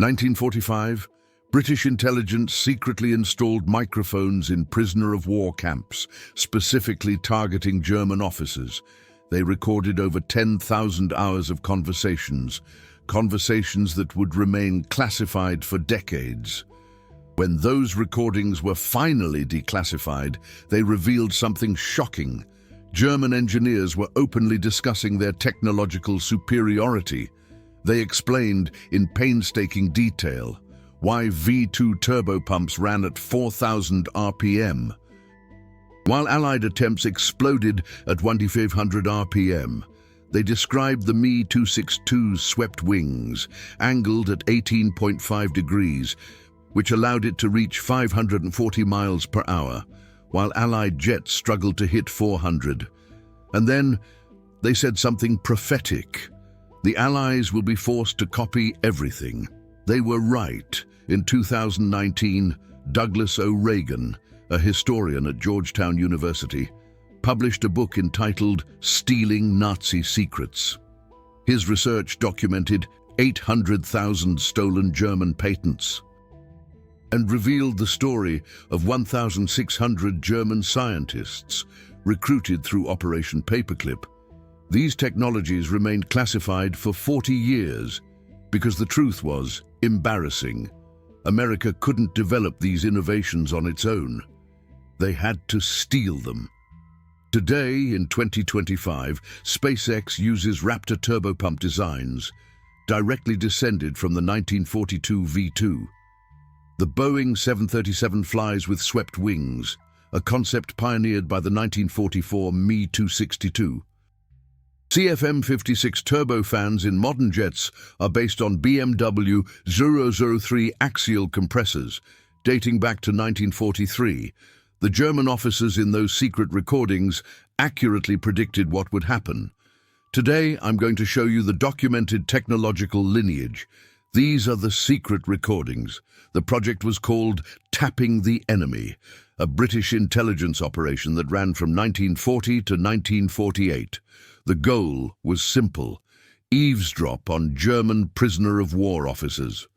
1945, British intelligence secretly installed microphones in prisoner-of-war camps, specifically targeting German officers. They recorded over 10,000 hours of conversations that would remain classified for decades. When those recordings were finally declassified, they revealed something shocking. German engineers were openly discussing their technological superiority. They explained in painstaking detail why V2 turbopumps ran at 4,000 RPM, while Allied attempts exploded at 2,500 RPM. They described the Me-262's swept wings, angled at 18.5 degrees, which allowed it to reach 540 miles per hour, while Allied jets struggled to hit 400. And then they said something prophetic. The Allies will be forced to copy everything. They were right. In 2019, Douglas O'Regan, a historian at Georgetown University, published a book entitled Stealing Nazi Secrets. His research documented 800,000 stolen German patents and revealed the story of 1,600 German scientists recruited through Operation Paperclip. These technologies remained classified for 40 years because the truth was embarrassing. America couldn't develop these innovations on its own. They had to steal them. Today, in 2025, SpaceX uses Raptor turbopump designs, directly descended from the 1942 V2. The Boeing 737 flies with swept wings, a concept pioneered by the 1944 Me-262. CFM56 turbofans in modern jets are based on BMW 003 axial compressors, dating back to 1943. The German officers in those secret recordings accurately predicted what would happen. Today, I'm going to show you the documented technological lineage. These are the secret recordings. The project was called Tapping the Enemy, a British intelligence operation that ran from 1940 to 1948. The goal was simple: eavesdrop on German prisoner-of-war officers,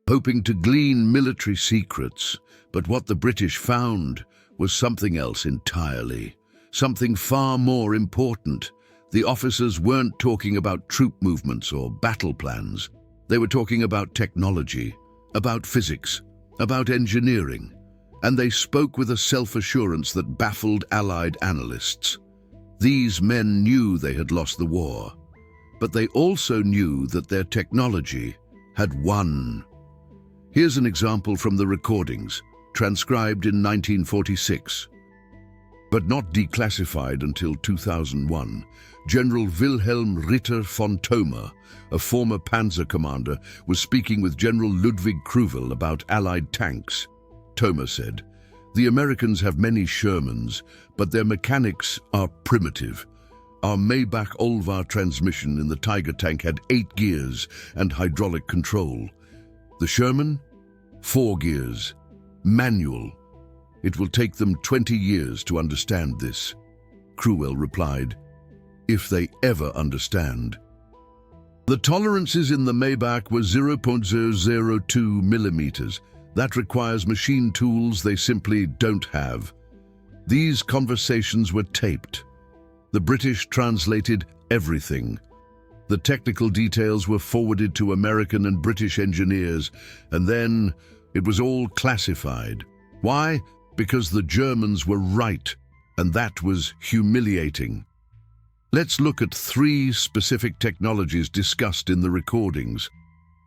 hoping to glean military secrets. But what the British found was something else entirely, something far more important. The officers weren't talking about troop movements or battle plans. They were talking about technology, about physics, about engineering, and they spoke with a self-assurance that baffled Allied analysts. These men knew they had lost the war, but they also knew that their technology had won. Here's an example from the recordings, transcribed in 1946. But not declassified until 2001, General Wilhelm Ritter von Thoma, a former panzer commander, was speaking with General Ludwig Kruvel about Allied tanks. Thoma said, "The Americans have many Shermans, but their mechanics are primitive. Our Maybach Olvar transmission in the Tiger tank had 8 gears and hydraulic control. The Sherman? 4 gears. Manual. It will take them 20 years to understand this." Kruvel replied, "If they ever understand." The tolerances in the Maybach were 0.002 millimeters. That requires machine tools they simply don't have. These conversations were taped. The British translated everything. The technical details were forwarded to American and British engineers, and then it was all classified. Why? Because the Germans were right, and that was humiliating. Let's look at 3 specific technologies discussed in the recordings.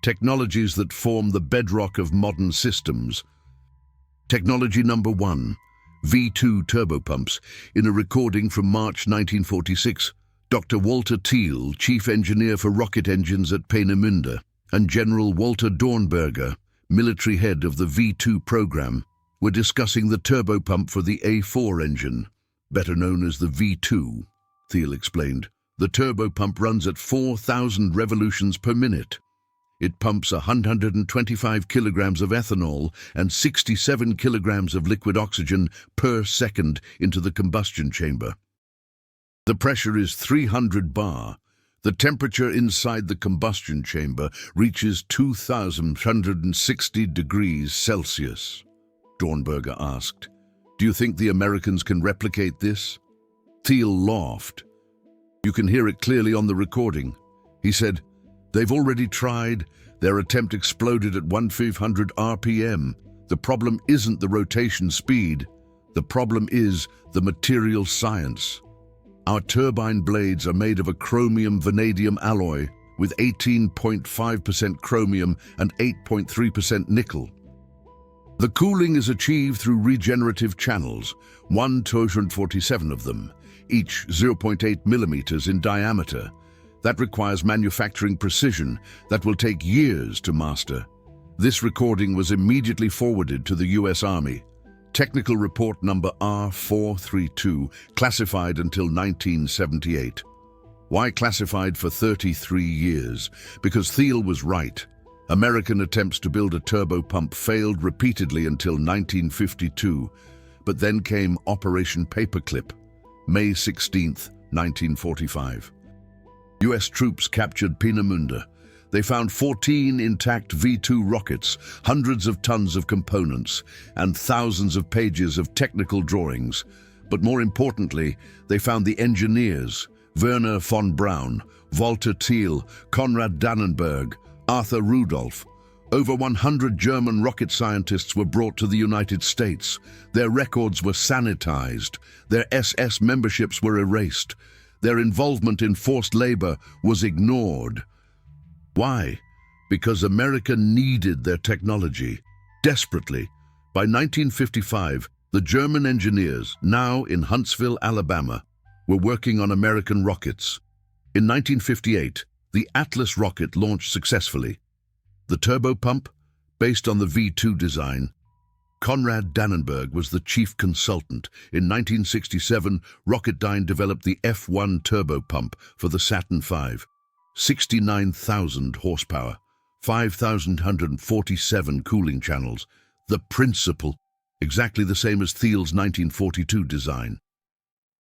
Technologies that form the bedrock of modern systems. Technology number 1, V2 turbopumps. In a recording from March 1946, Dr. Walter Thiel, chief engineer for rocket engines at Peenemünde, and General Walter Dornberger, military head of the V2 program, were discussing the turbopump for the A4 engine, better known as the V2. Thiel explained, "The turbopump runs at 4,000 revolutions per minute. It pumps 125 kilograms of ethanol and 67 kilograms of liquid oxygen per second into the combustion chamber. The pressure is 300 bar. The temperature inside the combustion chamber reaches 2,160 degrees Celsius. Dornberger asked, "Do you think the Americans can replicate this?" Thiel laughed. "You can hear it clearly on the recording." He said, "They've already tried. Their attempt exploded at 1,500 RPM. The problem isn't the rotation speed. The problem is the material science. Our turbine blades are made of a chromium-vanadium alloy with 18.5% chromium and 8.3% nickel. The cooling is achieved through regenerative channels, 147 of them, each 0.8 millimeters in diameter. That requires manufacturing precision that will take years to master." This recording was immediately forwarded to the US Army. Technical report number R432, classified until 1978. Why classified for 33 years? Because Thiel was right. American attempts to build a turbopump failed repeatedly until 1952, but then came Operation Paperclip, May 16, 1945. US troops captured Peenemünde. They found 14 intact V-2 rockets, hundreds of tons of components, and thousands of pages of technical drawings. But more importantly, they found the engineers, Werner von Braun, Walter Thiel, Konrad Dannenberg, Arthur Rudolph. Over 100 German rocket scientists were brought to the United States. Their records were sanitized. Their SS memberships were erased. Their involvement in forced labor was ignored. Why? Because America needed their technology, desperately. By 1955, the German engineers, now in Huntsville, Alabama, were working on American rockets. In 1958, the Atlas rocket launched successfully. The turbopump, based on the V-2 design. Konrad Dannenberg was the chief consultant. In 1967, Rocketdyne developed the F1 turbopump for the Saturn V. 69,000 horsepower, 5,147 cooling channels. The principle, exactly the same as Thiel's 1942 design.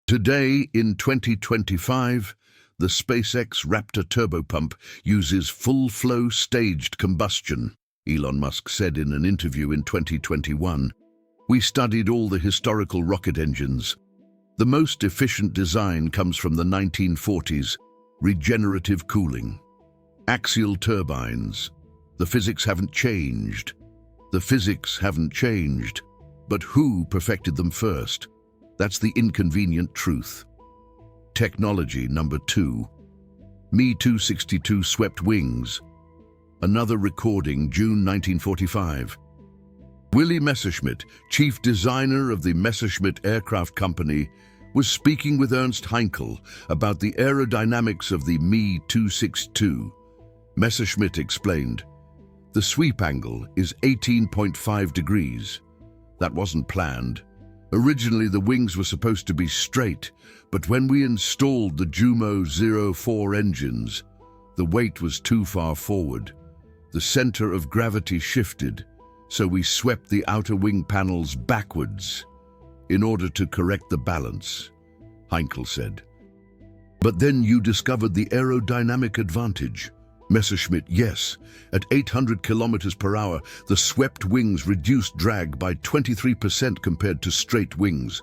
Today, in 2025, the SpaceX Raptor turbopump uses full-flow staged combustion, Elon Musk said in an interview in 2021. "We studied all the historical rocket engines. The most efficient design comes from the 1940s, regenerative cooling. Axial turbines. The physics haven't changed. The physics haven't changed. But who perfected them first? That's the inconvenient truth." Technology number 2. Me-262 swept wings. Another recording, June 1945. Willy Messerschmitt, chief designer of the Messerschmitt Aircraft Company, was speaking with Ernst Heinkel about the aerodynamics of the Me-262. Messerschmitt explained, "The sweep angle is 18.5 degrees. That wasn't planned. Originally, the wings were supposed to be straight, but when we installed the Jumo 04 engines, the weight was too far forward. The center of gravity shifted, so we swept the outer wing panels backwards in order to correct the balance," Heinkel said. "But then you discovered the aerodynamic advantage." Messerschmitt, yes. At 800 kilometers per hour, the swept wings reduced drag by 23% compared to straight wings.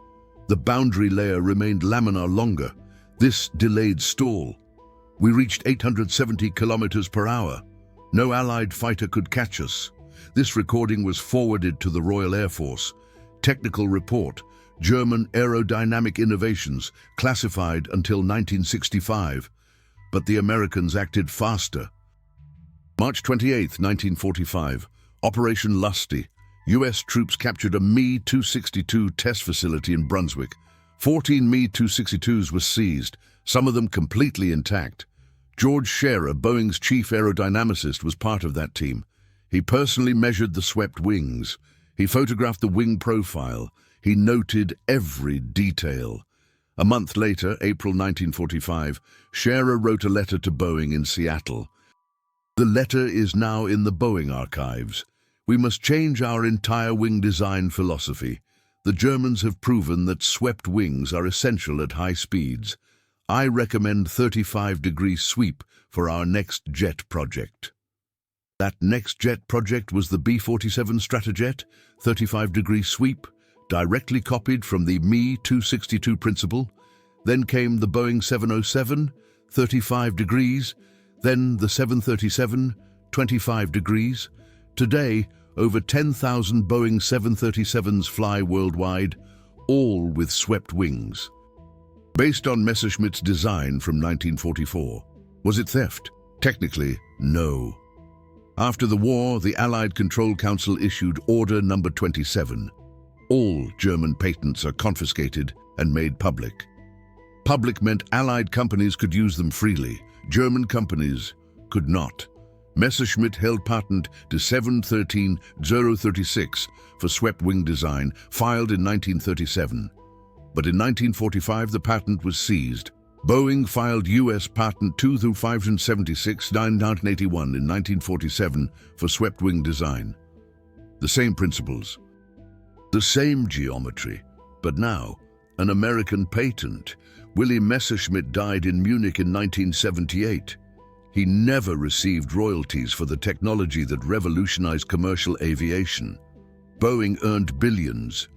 The boundary layer remained laminar longer. This delayed stall. We reached 870 kilometers per hour. No Allied fighter could catch us. This recording was forwarded to the Royal Air Force. Technical report, German aerodynamic innovations, classified until 1965. But the Americans acted faster. March 28, 1945, Operation Lusty. U.S. troops captured a Me-262 test facility in Brunswick. 14 Me-262s were seized, some of them completely intact. George Scherer, Boeing's chief aerodynamicist, was part of that team. He personally measured the swept wings. He photographed the wing profile. He noted every detail. A month later, April 1945, Scherer wrote a letter to Boeing in Seattle. The letter is now in the Boeing archives. "We must change our entire wing design philosophy. The Germans have proven that swept wings are essential at high speeds. I recommend 35-degree sweep for our next jet project. That next jet project was the B-47 Stratojet, 35-degree sweep, directly copied from the Me-262 principle. Then came the Boeing 707, 35 degrees, then the 737, 25 degrees. Today, over 10,000 Boeing 737s fly worldwide, all with swept wings. Based on Messerschmitt's design from 1944. Was it theft? Technically, no. After the war, the Allied Control Council issued Order Number 27. All German patents are confiscated and made public. Public meant Allied companies could use them freely. German companies could not. Messerschmitt held patent to 713-036 for swept wing design, filed in 1937. But in 1945, the patent was seized. Boeing filed U.S. Patent 2-576-981 in 1947 for swept wing design. The same principles, the same geometry, but now an American patent. Willy Messerschmitt died in Munich in 1978. He never received royalties for the technology that revolutionized commercial aviation. Boeing earned billions.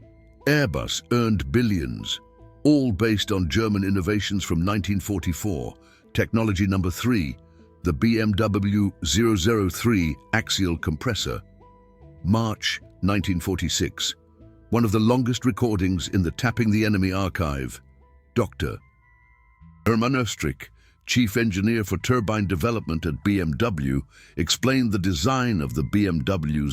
Airbus earned billions. All based on German innovations from 1944. Technology number 3, the BMW 003 axial compressor. March 1946. One of the longest recordings in the Tapping the Enemy archive. Dr. Hermann Oestrich, chief engineer for turbine development at BMW, explained the design of the BMW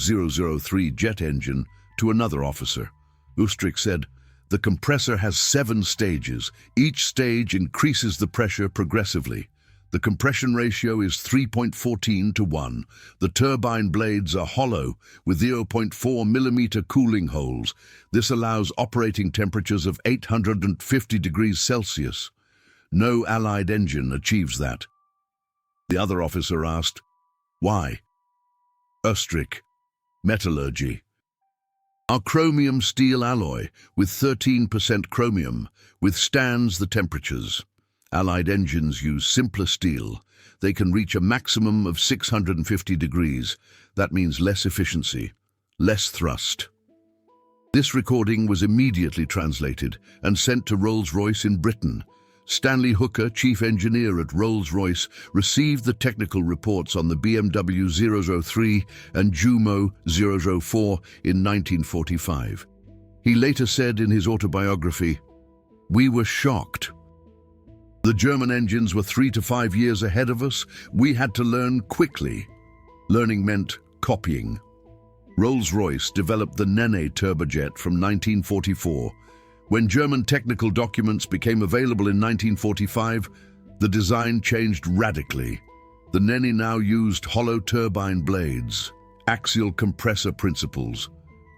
003 jet engine to another officer. Oestrich said, "The compressor has 7 stages. Each stage increases the pressure progressively. The compression ratio is 3.14 to 1. The turbine blades are hollow with 0.4 millimeter cooling holes. This allows operating temperatures of 850 degrees Celsius. No Allied engine achieves that." The other officer asked, "Why?" Oestrich, "Metallurgy. Our chromium steel alloy, with 13% chromium, withstands the temperatures. Allied engines use simpler steel. They can reach a maximum of 650 degrees. That means less efficiency, less thrust." This recording was immediately translated and sent to Rolls-Royce in Britain. Stanley Hooker, chief engineer at Rolls-Royce, received the technical reports on the BMW 003 and Jumo 004 in 1945. He later said in his autobiography, "We were shocked. The German engines were 3 to 5 years ahead of us. We had to learn quickly." Learning meant copying. Rolls-Royce developed the Nene turbojet from 1944. When German technical documents became available in 1945, the design changed radically. The Nene now used hollow turbine blades, axial compressor principles,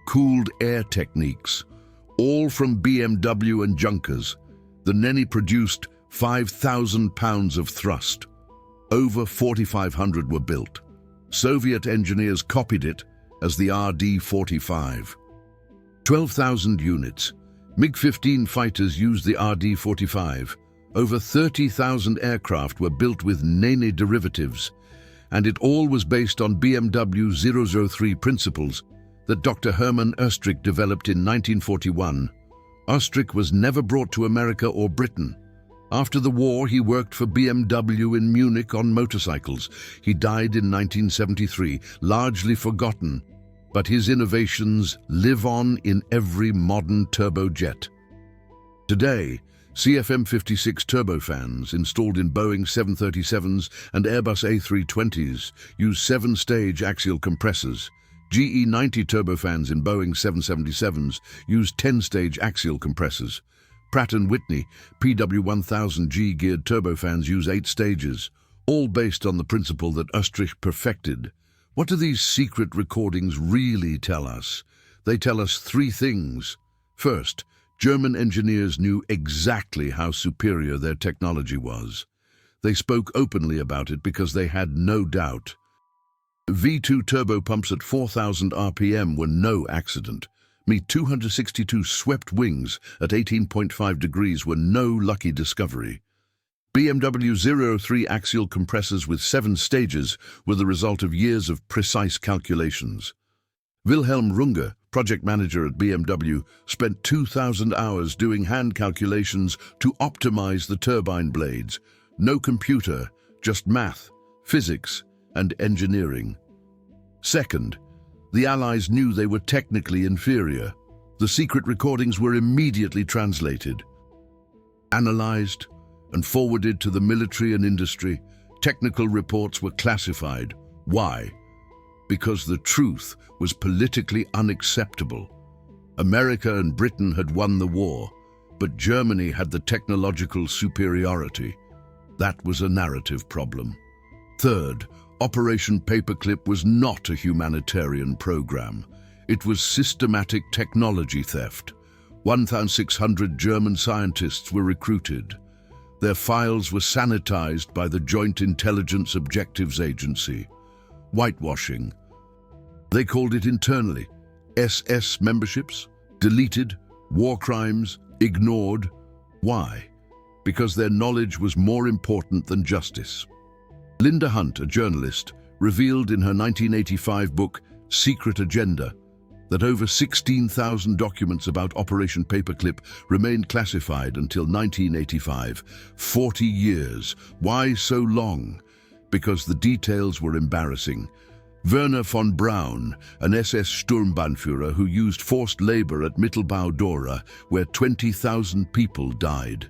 cooled air techniques, all from BMW and Junkers. The Nene produced 5,000 pounds of thrust. Over 4,500 were built. Soviet engineers copied it as the RD-45. 12,000 units. MiG-15 fighters used the RD-45. Over 30,000 aircraft were built with Nene derivatives, and it all was based on BMW 003 principles that Dr. Hermann Oestrich developed in 1941. Oestrich was never brought to America or Britain. After the war, he worked for BMW in Munich on motorcycles. He died in 1973, largely forgotten. But his innovations live on in every modern turbojet. Today, CFM56 turbofans installed in Boeing 737s and Airbus A320s use 7-stage axial compressors. GE90 turbofans in Boeing 777s use 10-stage axial compressors. Pratt & Whitney PW1000G geared turbofans use 8 stages, all based on the principle that Oestrich perfected. What do these secret recordings really tell us? They tell us 3 things. First, German engineers knew exactly how superior their technology was. They spoke openly about it because they had no doubt. V2 turbopumps at 4,000 RPM were no accident. Me-262 swept wings at 18.5 degrees were no lucky discovery. BMW 03 axial compressors with 7 stages were the result of years of precise calculations. Wilhelm Runge, project manager at BMW, spent 2,000 hours doing hand calculations to optimize the turbine blades. No computer, just math, physics, and engineering. Second, the Allies knew they were technically inferior. The secret recordings were immediately translated, analyzed, and forwarded to the military and industry. Technical reports were classified. Why? Because the truth was politically unacceptable. America and Britain had won the war, but Germany had the technological superiority. That was a narrative problem. Third, Operation Paperclip was not a humanitarian program. It was systematic technology theft. 1,600 German scientists were recruited. Their files were sanitized by the Joint Intelligence Objectives Agency. Whitewashing. They called it internally. SS memberships, deleted, war crimes, ignored. Why? Because their knowledge was more important than justice. Linda Hunt, a journalist, revealed in her 1985 book, Secret Agenda, that over 16,000 documents about Operation Paperclip remained classified until 1985. 40 years. Why so long? Because the details were embarrassing. Werner von Braun, an SS Sturmbannführer who used forced labor at Mittelbau-Dora, where 20,000 people died.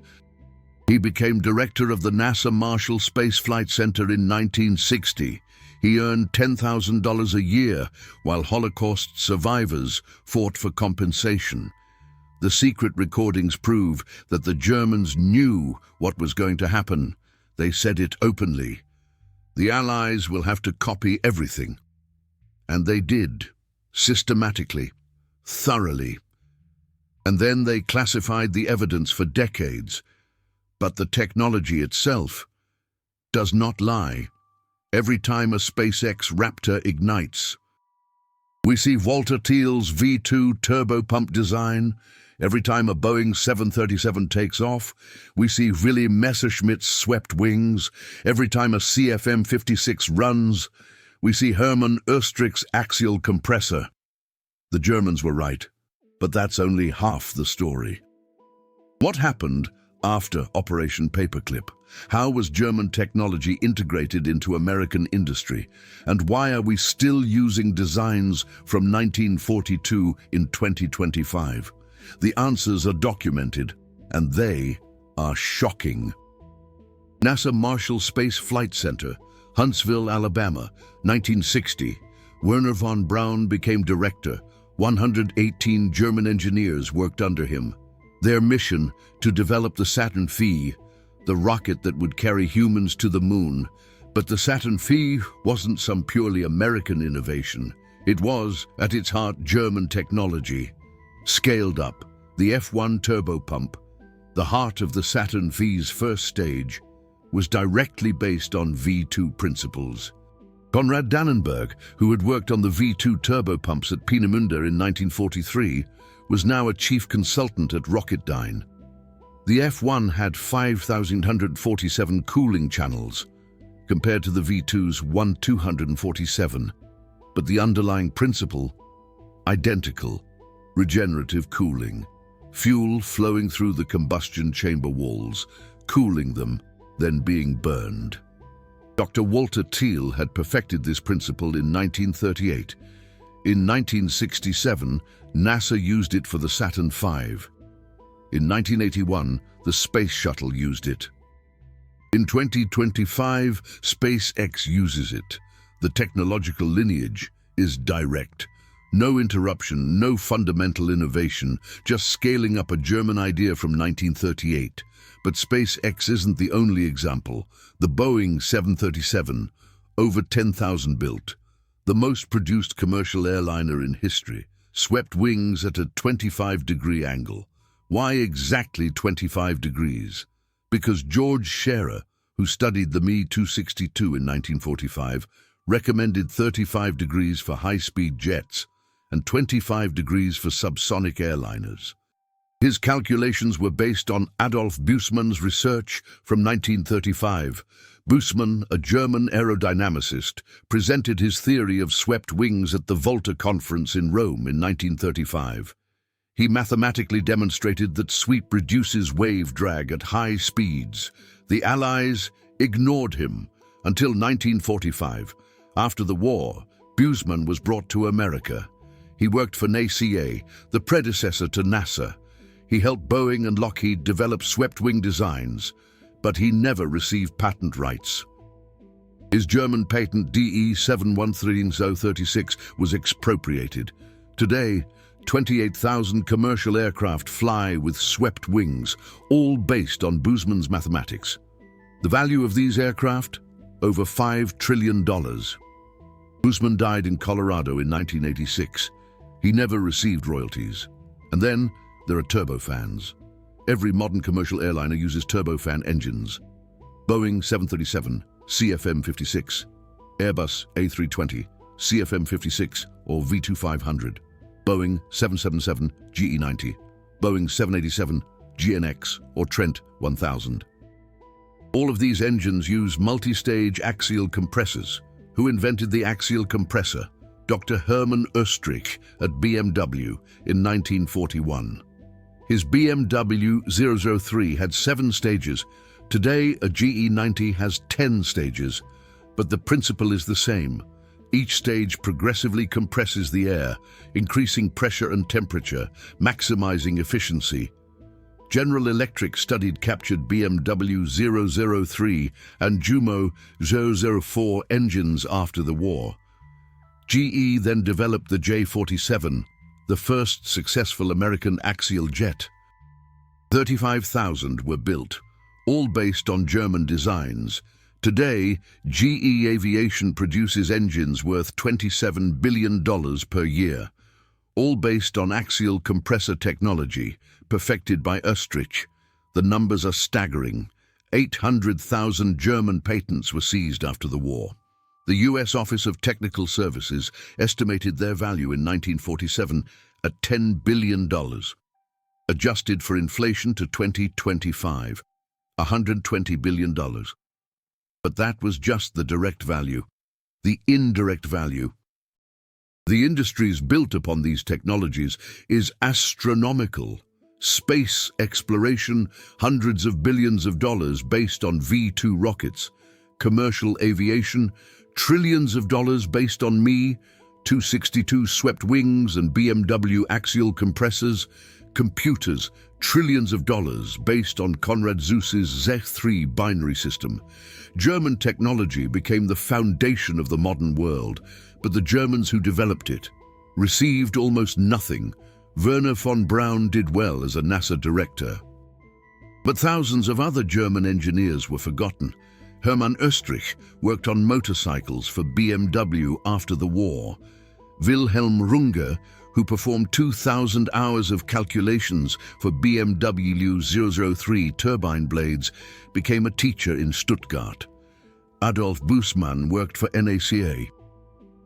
He became director of the NASA Marshall Space Flight Center in 1960. He earned $10,000 a year while Holocaust survivors fought for compensation. The secret recordings prove that the Germans knew what was going to happen. They said it openly. The Allies will have to copy everything. And they did, systematically, thoroughly. And then they classified the evidence for decades. But the technology itself does not lie. Every time a SpaceX Raptor ignites, we see Walter Thiel's V2 turbopump design. Every time a Boeing 737 takes off, we see Willy Messerschmitt's swept wings. Every time a CFM56 runs, we see Hermann Oestrich's axial compressor. The Germans were right, but that's only half the story. What happened after Operation Paperclip? How was German technology integrated into American industry? And why are we still using designs from 1942 in 2025? The answers are documented, and they are shocking. NASA Marshall Space Flight Center, Huntsville, Alabama, 1960. Werner von Braun became director. 118 German engineers worked under him. Their mission, to develop the Saturn V, the rocket that would carry humans to the moon. But the Saturn V wasn't some purely American innovation. It was, at its heart, German technology. Scaled up, the F1 turbopump, the heart of the Saturn V's first stage, was directly based on V2 principles. Konrad Dannenberg, who had worked on the V2 turbopumps at Peenemünde in 1943, was now a chief consultant at Rocketdyne. The F1 had 5,147 cooling channels, compared to the V2's 1,247, but the underlying principle, identical: regenerative cooling, fuel flowing through the combustion chamber walls, cooling them, then being burned. Dr. Walter Thiel had perfected this principle in 1938. In 1967, NASA used it for the Saturn V. In 1981, the Space Shuttle used it. In 2025, SpaceX uses it. The technological lineage is direct. No interruption, no fundamental innovation, just scaling up a German idea from 1938. But SpaceX isn't the only example. The Boeing 737, over 10,000 built, the most produced commercial airliner in history, swept wings at a 25-degree angle. Why exactly 25 degrees? Because George Scherer, who studied the Me-262 in 1945, recommended 35 degrees for high-speed jets and 25 degrees for subsonic airliners. His calculations were based on Adolf Bussmann's research from 1935. Bussmann, a German aerodynamicist, presented his theory of swept wings at the Volta Conference in Rome in 1935. He mathematically demonstrated that sweep reduces wave drag at high speeds. The Allies ignored him until 1945. After the war, Bussmann was brought to America. He worked for NACA, the predecessor to NASA. He helped Boeing and Lockheed develop swept-wing designs, but he never received patent rights. His German patent DE 713036 was expropriated. Today, 28,000 commercial aircraft fly with swept wings, all based on Bussmann's mathematics. The value of these aircraft? Over $5 trillion. Bussmann died in Colorado in 1986. He never received royalties. And then there are turbofans. Every modern commercial airliner uses turbofan engines. Boeing 737, CFM56, Airbus A320, CFM56 or V2500, Boeing 777, GE90, Boeing 787, GNX or Trent 1000. All of these engines use multi-stage axial compressors. Who invented the axial compressor? Dr. Hermann Oestrich at BMW in 1941. His BMW 003 had 7 stages. Today, a GE90 has 10 stages, but the principle is the same. Each stage progressively compresses the air, increasing pressure and temperature, maximizing efficiency. General Electric studied captured BMW 003 and Jumo 004 engines after the war. GE then developed the J-47, the first successful American axial jet. 35,000 were built, all based on German designs. Today, GE Aviation produces engines worth $27 billion per year, all based on axial compressor technology, perfected by Oestrich. The numbers are staggering. 800,000 German patents were seized after the war. The U.S. Office of Technical Services estimated their value in 1947 at $10 billion. Adjusted for inflation to 2025, $120 billion. But that was just the direct value. The indirect value. The industries built upon these technologies is astronomical. Space exploration, hundreds of billions of dollars based on V-2 rockets. Commercial aviation, trillions of dollars based on Me-262 swept wings and BMW axial compressors. Computers, trillions of dollars based on Konrad Zus's Zech-3 binary system. German technology became the foundation of the modern world, but the Germans who developed it received almost nothing. Werner von Braun did well as a NASA director. But thousands of other German engineers were forgotten. Hermann Oestrich worked on motorcycles for BMW after the war. Wilhelm Runge, who performed 2,000 hours of calculations for BMW 003 turbine blades, became a teacher in Stuttgart. Adolf Bussmann worked for NACA,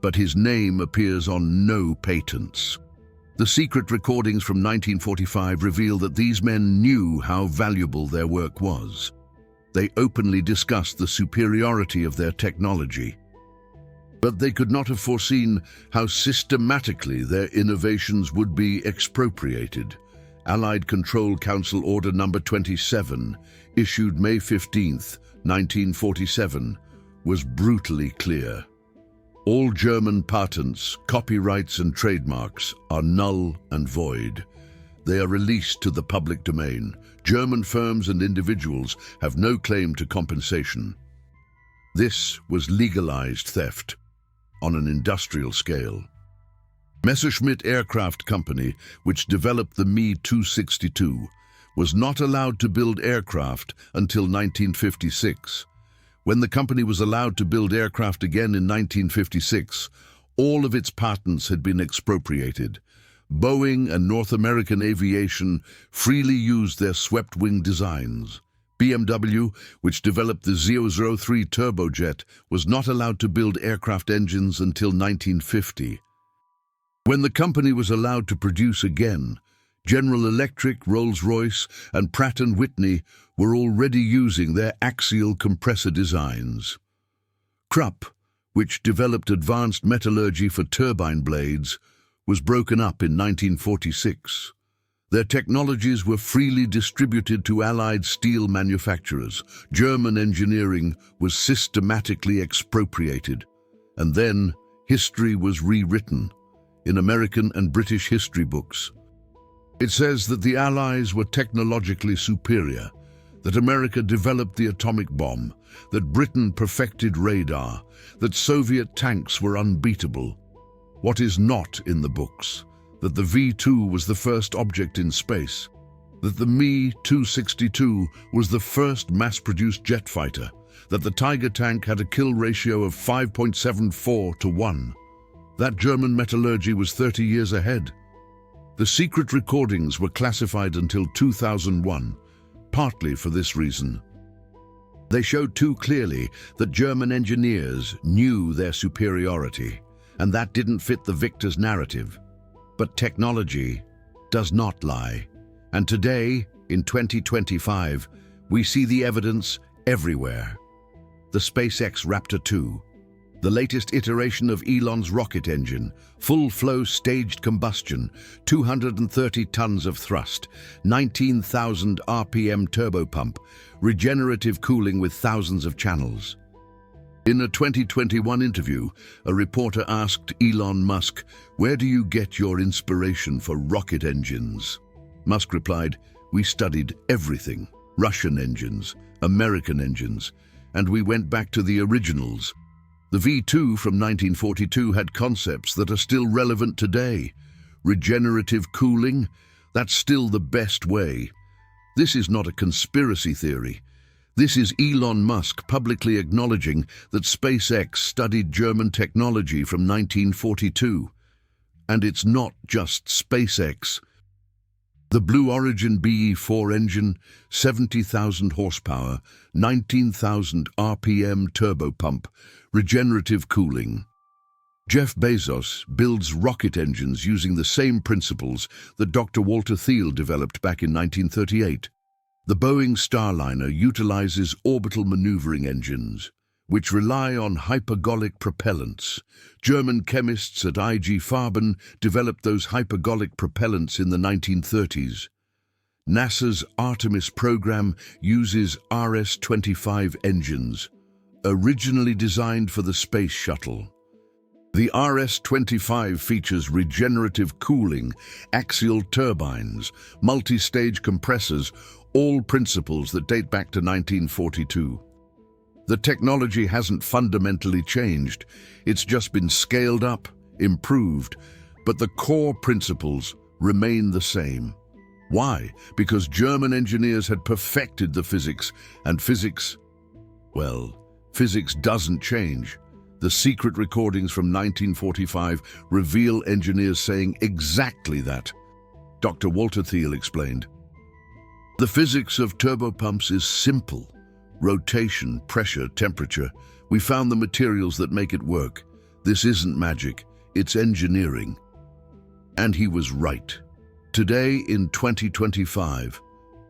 but his name appears on no patents. The secret recordings from 1945 reveal that these men knew how valuable their work was. They openly discussed the superiority of their technology. But they could not have foreseen how systematically their innovations would be expropriated. Allied Control Council Order No. 27, issued May 15, 1947, was brutally clear. All German patents, copyrights and trademarks are null and void. They are released to the public domain. German firms and individuals have no claim to compensation. This was legalized theft on an industrial scale. Messerschmitt Aircraft Company, which developed the Me-262, was not allowed to build aircraft until 1956. When the company was allowed to build aircraft again in 1956, all of its patents had been expropriated. Boeing and North American Aviation freely used their swept-wing designs. BMW, which developed the 003 turbojet, was not allowed to build aircraft engines until 1950. When the company was allowed to produce again, General Electric, Rolls-Royce, and Pratt & Whitney were already using their axial compressor designs. Krupp, which developed advanced metallurgy for turbine blades, was broken up in 1946. Their technologies were freely distributed to Allied steel manufacturers. German engineering was systematically expropriated. And then, history was rewritten in American and British history books. It says that the Allies were technologically superior, that America developed the atomic bomb, that Britain perfected radar, that Soviet tanks were unbeatable. What is not in the books? That the V-2 was the first object in space, that the Me-262 was the first mass-produced jet fighter, that the Tiger tank had a kill ratio of 5.74 to 1. That German metallurgy was 30 years ahead. The secret recordings were classified until 2001, partly for this reason. They showed too clearly that German engineers knew their superiority, and that didn't fit the victor's narrative. But technology does not lie. And today, in 2025, we see the evidence everywhere. The SpaceX Raptor 2, the latest iteration of Elon's rocket engine, full-flow staged combustion, 230 tons of thrust, 19,000 RPM turbopump, regenerative cooling with thousands of channels. In a 2021 interview, a reporter asked Elon Musk, "Where do you get your inspiration for rocket engines?" Musk replied, "We studied everything, Russian engines, American engines, and we went back to the originals." The V-2 from 1942 had concepts that are still relevant today. Regenerative cooling, that's still the best way. This is not a conspiracy theory. This is Elon Musk publicly acknowledging that SpaceX studied German technology from 1942. And it's not just SpaceX. The Blue Origin BE-4 engine, 70,000 horsepower, 19,000 RPM turbopump, regenerative cooling. Jeff Bezos builds rocket engines using the same principles that Dr. Walter Thiel developed back in 1938. The Boeing Starliner utilizes orbital maneuvering engines, which rely on hypergolic propellants. German chemists at IG Farben developed those hypergolic propellants in the 1930s. NASA's Artemis program uses RS-25 engines, originally designed for the space shuttle. The RS-25 features regenerative cooling, axial turbines, multi-stage compressors, all principles that date back to 1942. The technology hasn't fundamentally changed. It's just been scaled up, improved, but the core principles remain the same. Why? Because German engineers had perfected the physics, and physics doesn't change. The secret recordings from 1945 reveal engineers saying exactly that. Dr. Walter Thiel explained. The physics of turbopumps is simple. Rotation, pressure, temperature. We found the materials that make it work. This isn't magic, it's engineering. And he was right. Today, in 2025,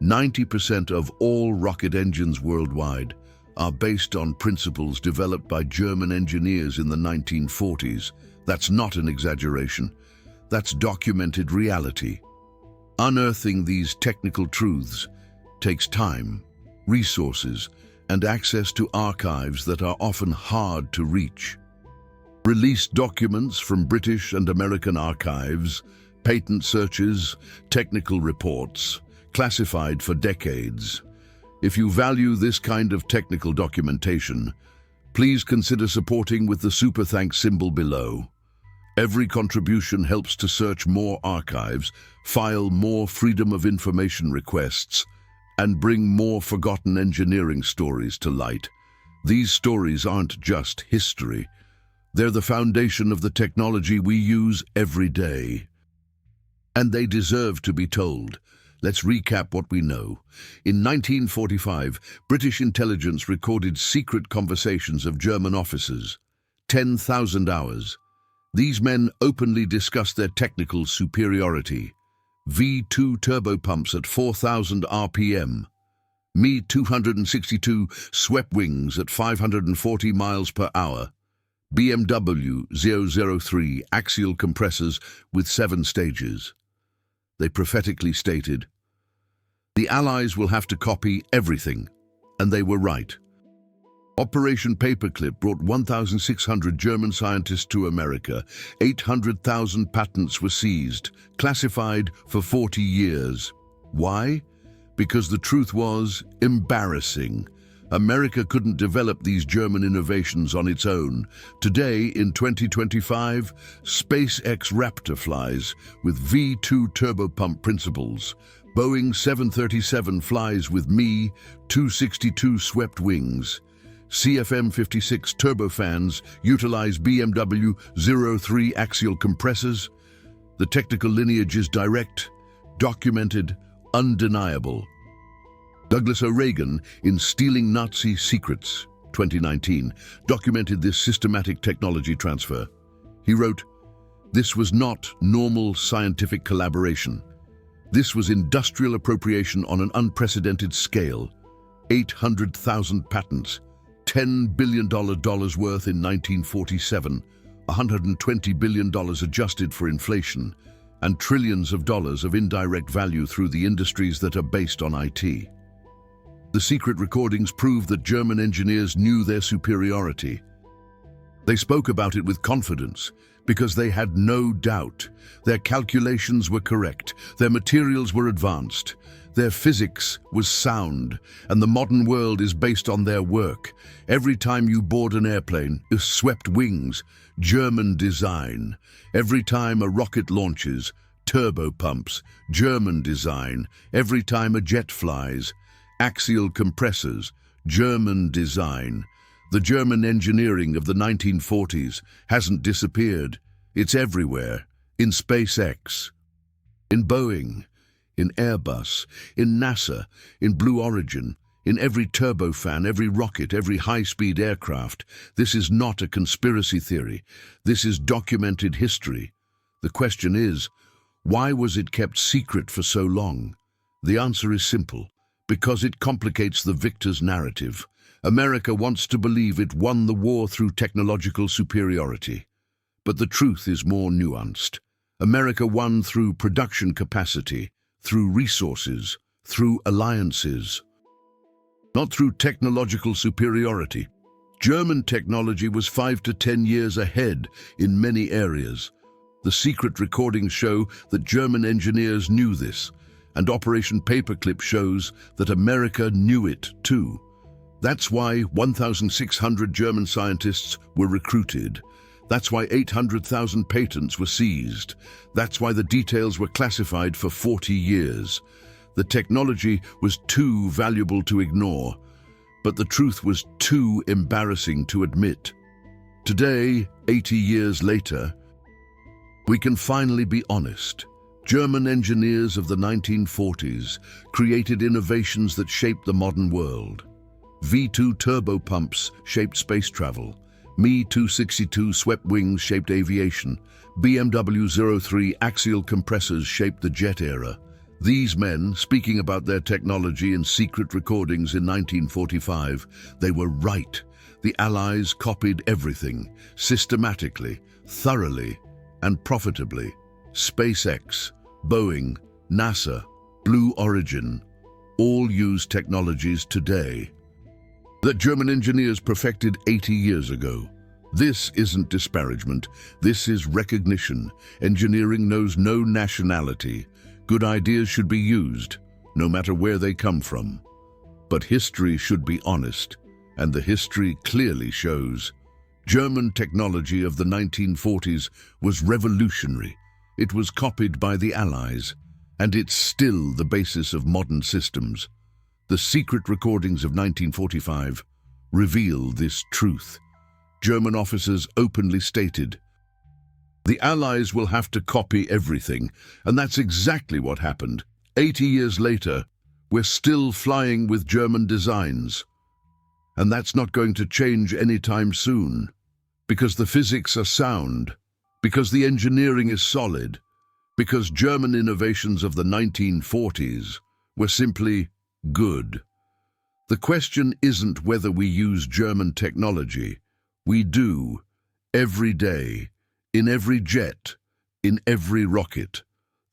90% of all rocket engines worldwide are based on principles developed by German engineers in the 1940s. That's not an exaggeration. That's documented reality. Unearthing these technical truths takes time, resources, and access to archives that are often hard to reach. Released documents from British and American archives, patent searches, technical reports, classified for decades. If you value this kind of technical documentation, please consider supporting with the super thanks symbol below. Every contribution helps to search more archives, file more Freedom of Information requests, and bring more forgotten engineering stories to light. These stories aren't just history. They're the foundation of the technology we use every day. And they deserve to be told. Let's recap what we know. In 1945, British intelligence recorded secret conversations of German officers. 10,000 hours. These men openly discussed their technical superiority. V2 turbopumps at 4,000 RPM, Me-262 swept wings at 540 miles per hour, BMW 003 axial compressors with 7 stages. They prophetically stated, "The Allies will have to copy everything," and they were right. Operation Paperclip brought 1,600 German scientists to America. 800,000 patents were seized, classified for 40 years. Why? Because the truth was embarrassing. America couldn't develop these German innovations on its own. Today, in 2025, SpaceX Raptor flies with V2 turbopump principles. Boeing 737 flies with Me-262 swept wings. CFM56 turbofans utilize BMW 03 axial compressors. The technical lineage is direct, documented, undeniable. Douglas O'Regan, in Stealing Nazi Secrets, 2019, documented this systematic technology transfer. He wrote, "This was not normal scientific collaboration. This was industrial appropriation on an unprecedented scale. 800,000 patents, $10 billion worth in 1947, $120 billion adjusted for inflation, and trillions of dollars of indirect value through the industries that are based on IT. The secret recordings prove that German engineers knew their superiority. They spoke about it with confidence because they had no doubt. Their calculations were correct, their materials were advanced, their physics was sound, and the modern world is based on their work. Every time you board an airplane, swept wings, German design. Every time a rocket launches, turbopumps, German design. Every time a jet flies, axial compressors, German design. The German engineering of the 1940s hasn't disappeared. It's everywhere. In SpaceX, in Boeing, in Airbus, in NASA, in Blue Origin, in every turbofan, every rocket, every high-speed aircraft. This is not a conspiracy theory. This is documented history. The question is, why was it kept secret for so long? The answer is simple. Because it complicates the victor's narrative. America wants to believe it won the war through technological superiority. But the truth is more nuanced. America won through production capacity, through resources, through alliances. Not through technological superiority. German technology was 5 to 10 years ahead in many areas. The secret recordings show that German engineers knew this, and Operation Paperclip shows that America knew it too. That's why 1,600 German scientists were recruited. That's why 800,000 patents were seized. That's why the details were classified for 40 years. The technology was too valuable to ignore, but the truth was too embarrassing to admit. Today, 80 years later, we can finally be honest. German engineers of the 1940s created innovations that shaped the modern world. V2 turbopumps shaped space travel. Me-262 swept wings shaped aviation. BMW 03 axial compressors shaped the jet era. These men, speaking about their technology in secret recordings in 1945, they were right. The Allies copied everything, systematically, thoroughly, and profitably. SpaceX, Boeing, NASA, Blue Origin, all use technologies today that German engineers perfected 80 years ago. This isn't disparagement, this is recognition. Engineering knows no nationality. Good ideas should be used, no matter where they come from. But history should be honest, and the history clearly shows. German technology of the 1940s was revolutionary. It was copied by the Allies, and it's still the basis of modern systems. The secret recordings of 1945 reveal this truth. German officers openly stated, "The Allies will have to copy everything," and that's exactly what happened. 80 years later, we're still flying with German designs. And that's not going to change anytime soon, because the physics are sound, because the engineering is solid, Because German innovations of the 1940s were simply good. The question isn't whether we use German technology. We do, every day, in every jet, in every rocket.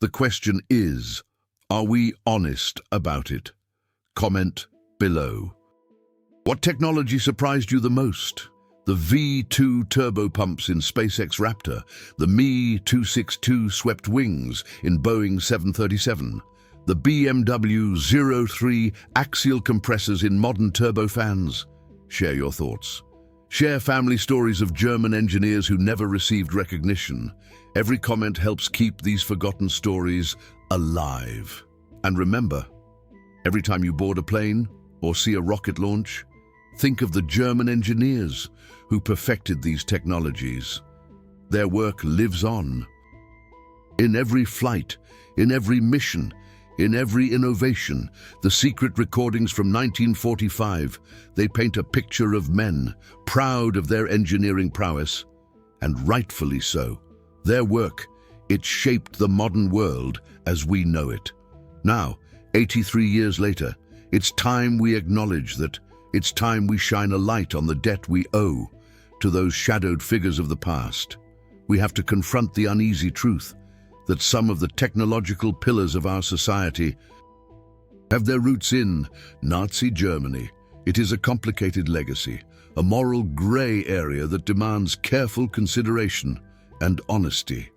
The question is, are we honest about it? Comment below. What technology surprised you the most? The V2 turbopumps in SpaceX Raptor, the Me-262 swept wings in Boeing 737, the BMW 03 axial compressors in modern turbofans. Share your thoughts. Share family stories of German engineers who never received recognition. Every comment helps keep these forgotten stories alive. And remember, every time you board a plane or see a rocket launch, think of the German engineers who perfected these technologies. Their work lives on. In every flight, in every mission, in every innovation, the secret recordings from 1945, they paint a picture of men proud of their engineering prowess, and rightfully so. Their work, it shaped the modern world as we know it. Now, 83 years later, it's time we acknowledge that. It's time we shine a light on the debt we owe to those shadowed figures of the past. We have to confront the uneasy truth that some of the technological pillars of our society have their roots in Nazi Germany. It is a complicated legacy, a moral gray area that demands careful consideration and honesty.